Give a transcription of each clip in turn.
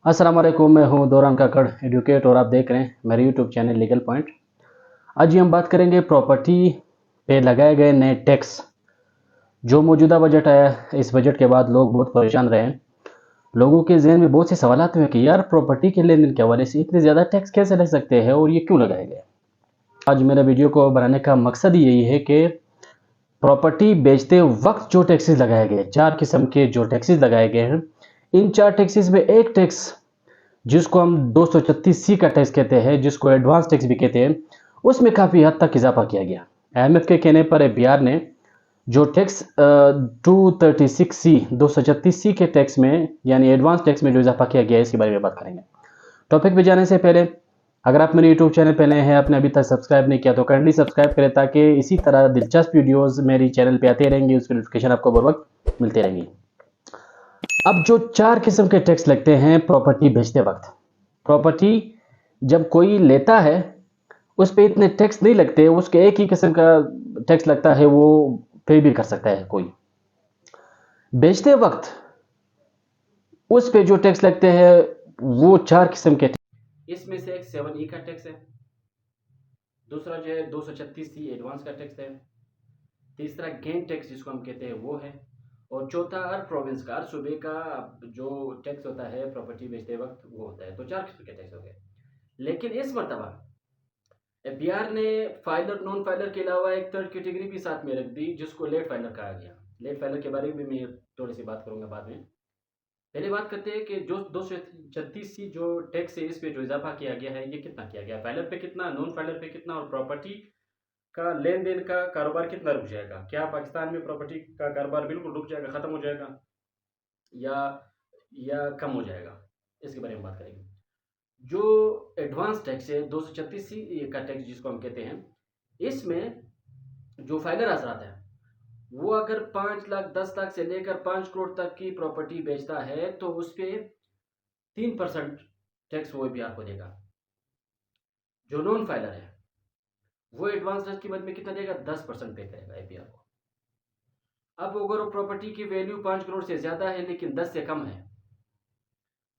अस्सलाम वालेकुम, मैं हूं दौरान काकड़ एडवोकेट और आप देख रहे हैं मेरे यूट्यूब चैनल लीगल पॉइंट। आज हम बात करेंगे प्रॉपर्टी पे लगाए गए नए टैक्स। जो मौजूदा बजट आया, इस बजट के बाद लोग बहुत परेशान रहे हैं। लोगों के जहन में बहुत से सवाल आते हैं कि यार प्रॉपर्टी के लेन देन के हवाले से इतने ज़्यादा टैक्स कैसे लग सकते हैं और ये क्यों लगाए गए। आज मेरा वीडियो को बनाने का मकसद यही है कि प्रॉपर्टी बेचते वक्त जो टैक्सेस लगाए गए, 4 किस्म के जो टैक्सेस लगाए गए हैं, इन 4 टैक्सेस में एक टैक्स जिसको हम 236C का टैक्स कहते हैं, जिसको एडवांस टैक्स भी कहते हैं, उसमें काफ़ी हद तक इजाफा किया गया। IMF के कहने पर बिहार ने जो टैक्स 236C के टैक्स में यानी एडवांस टैक्स में जो इजाफा किया गया है, इसके बारे में बात करेंगे। टॉपिक पे जाने से पहले अगर आप मेरे यूट्यूब चैनल पर नए हैं, आपने अभी तक सब्सक्राइब नहीं किया तो काइंडली सब्सक्राइब करें ताकि इसी तरह दिलचस्प वीडियोज़ मेरी चैनल पर आते रहेंगी, उसकी नोटिफिकेशन आपको बर वक्त मिलती रहेंगी। अब जो 4 किस्म के टैक्स लगते हैं प्रॉपर्टी बेचते वक्त, प्रॉपर्टी जब कोई लेता है उस पे इतने टैक्स नहीं लगते, उसके एक ही किस्म का टैक्स लगता है, वो पे भी कर सकता है कोई। बेचते वक्त उस पे जो टैक्स लगते हैं वो 4 किस्म के इसमें से एक 7E का टैक्स है, दूसरा जो है 236C एडवांस का टैक्स है, तीसरा गेन टैक्स जिसको हम कहते हैं वो है, और चौथा हर प्रोविंस का, हर सूबे का जो टैक्स होता है प्रॉपर्टी बेचते वक्त वो होता है। तो 4 किस्म के टैक्स हो गए। लेकिन इस मरतबा बिहार ने फाइलर नॉन फाइलर के अलावा एक थर्ड कैटेगरी भी साथ में रख दी, जिसको लेट फाइलर कहा गया। लेट फाइलर के बारे में मैं थोड़ी सी बात करूंगा बाद में। पहले बात करते हैं कि जो 236C जो टैक्स है, इस पे जो इजाफा किया गया है, ये कितना किया गया, फाइलर पे कितना, नॉन फाइलर पे कितना, और प्रॉपर्टी का लेन देन का कारोबार कितना रुक जाएगा। क्या पाकिस्तान में प्रॉपर्टी का कारोबार बिल्कुल रुक जाएगा, खत्म हो जाएगा, या कम हो जाएगा, इसके बारे में बात करेंगे। जो एडवांस टैक्स है 236C का टैक्स जिसको हम कहते हैं, इसमें जो फाइलर हजरात है वो अगर 5 लाख 10 लाख से लेकर 5 करोड़ तक की प्रॉपर्टी बेचता है तो उस पर 3% टैक्स वो बिहार को देगा। जो नॉन फाइलर है वो एडवांस टैक्स की मद में कितना देगा, 10% पे करेगा बिहार को। अब अगर प्रॉपर्टी की वैल्यू 5 करोड़ से ज्यादा है लेकिन 10 से कम है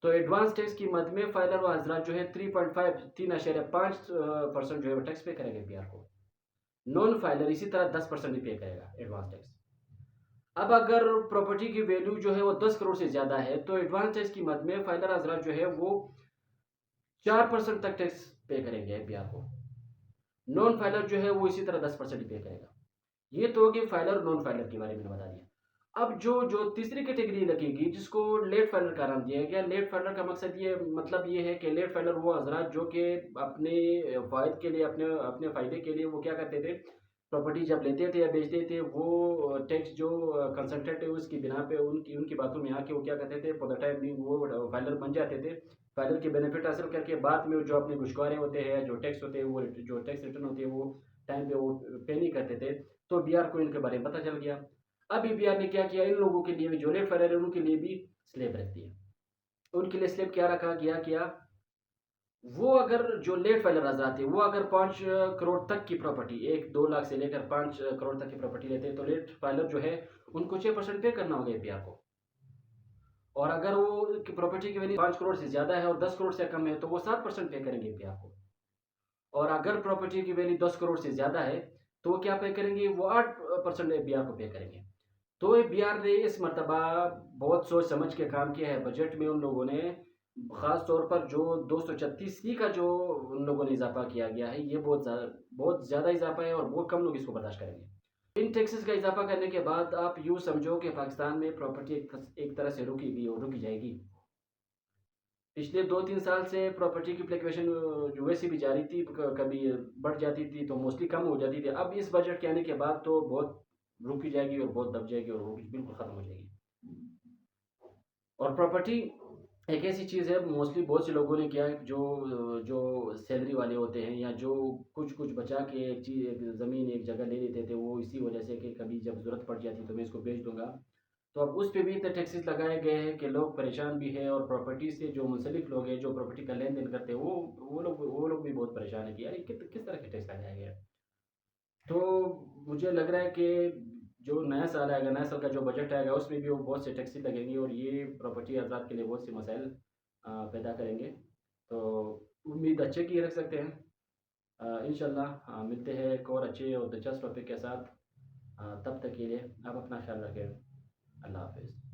तो एडवांस टैक्स की मद में फाइलर व हजरात जो है 3.5% जो है वो टैक्स पे करेंगे बिहार को। नॉन फाइलर इसी तरह 10% भी पे करेगा एडवांस टैक्स। अब अगर प्रॉपर्टी की वैल्यू जो है वो 10 करोड़ से ज्यादा है तो एडवांस टैक्स की मद में फाइलर हजरात जो है वो 4% तक टैक्स पे करेंगे बिहार को। नॉन फाइलर जो है वो इसी तरह 10% ही पे करेगा। ये तो होगी फाइलर और नॉन फाइलर के बारे में बता दिया। अब जो जो तीसरी कैटेगरी लगेगी जिसको लेट फाइलर का नाम दिया गया। लेट फाइलर का मकसद ये मतलब ये है कि लेट फाइलर वो हजरात जो कि अपने फायदे के लिए, अपने अपने फायदे के लिए वो क्या करते थे, प्रॉपर्टी जब लेते थे या बेचते थे, वो टैक्स जो कंसल्टेंट है उसकी बिना पे उनकी उनकी बातों में आके वो क्या करते थे, फॉर द टाइम भी वो फाइलर बन जाते थे। फाइलर के बेनिफिट हासिल करके बाद में जो अपने घुसखोरे होते हैं, जो टैक्स होते हैं, वो जो टैक्स रिटर्न होती है वो टाइम पे वो पे नहीं करते थे। तो बीआर को इनके बारे में पता चल गया। अब ईपीआर ने क्या किया, इन लोगों के लिए भी, जो लेट फाइलर है उनके लिए भी स्लैब रख दिया। उनके लिए स्लैब क्या रखा गया, क्या वो अगर जो लेट फाइलर हजरात है वो अगर 5 करोड़ तक की प्रॉपर्टी, 1-2 लाख से लेकर 5 करोड़ तक की प्रॉपर्टी लेते हैं तो लेट फाइलर जो है उनको 6% पे करना होगा ईपीआर को। और अगर वो प्रॉपर्टी की वैल्यू 5 करोड़ से ज्यादा है और 10 करोड़ से कम है तो वो 7% पे करेंगे ईपीआर को। और अगर प्रॉपर्टी की वैल्यू 10 करोड़ से ज्यादा है तो वो क्या पे करेंगे, वो 8% ईपीआर को पे करेंगे। तो बिहार ने इस मरतबा बहुत सोच समझ के काम किया है। बजट में उन लोगों ने खास तौर पर जो 236C का जो उन लोगों ने इजाफा किया गया है, ये बहुत ज़्यादा इजाफा है और बहुत कम लोग इसको बर्दाश्त करेंगे। इन टैक्सेस का इजाफा करने के बाद आप यूँ समझो कि पाकिस्तान में प्रॉपर्टी एक तरह से रुकी और रुकी जाएगी। पिछले 2-3 साल से प्रॉपर्टी की फ्लक्चुएशन जो वैसे भी जारी थी, कभी बढ़ जाती थी तो मोस्टली कम हो जाती थी। अब इस बजट के आने के बाद तो बहुत रुकी जाएगी और बहुत दब जाएगी और वो बिल्कुल ख़त्म हो जाएगी। और प्रॉपर्टी एक ऐसी चीज़ है, मोस्टली बहुत से लोगों ने किया है, जो जो सैलरी वाले होते हैं या जो कुछ कुछ बचा के एक चीज़, एक ज़मीन, एक जगह ले लेते थे, वो इसी वजह से कि कभी जब ज़रूरत पड़ जाती तो मैं इसको बेच दूंगा। तो अब उस पे भी इतने टैक्सेस लगाए गए हैं कि लोग परेशान भी है, और प्रॉपर्टी से जो मुंसलिक लोग हैं, जो प्रॉपर्टी का लेन देन करते हैं, वो लोग भी बहुत परेशान है कि यार ये किस तरह के टैक्स लगाए गए हैं। तो मुझे लग रहा है कि जो नया साल आएगा, नया साल का जो बजट आएगा, उसमें भी वो बहुत से टैक्सेस लगेंगे और ये प्रॉपर्टी हजरात के लिए बहुत से मसाइल पैदा करेंगे। तो उम्मीद अच्छे की रख सकते हैं। इंशाल्लाह मिलते हैं एक और अच्छे और दिलचस्प टॉपिक के साथ। तब तक के लिए आप अपना ख्याल रखें। अल्लाह हाफ़िज़।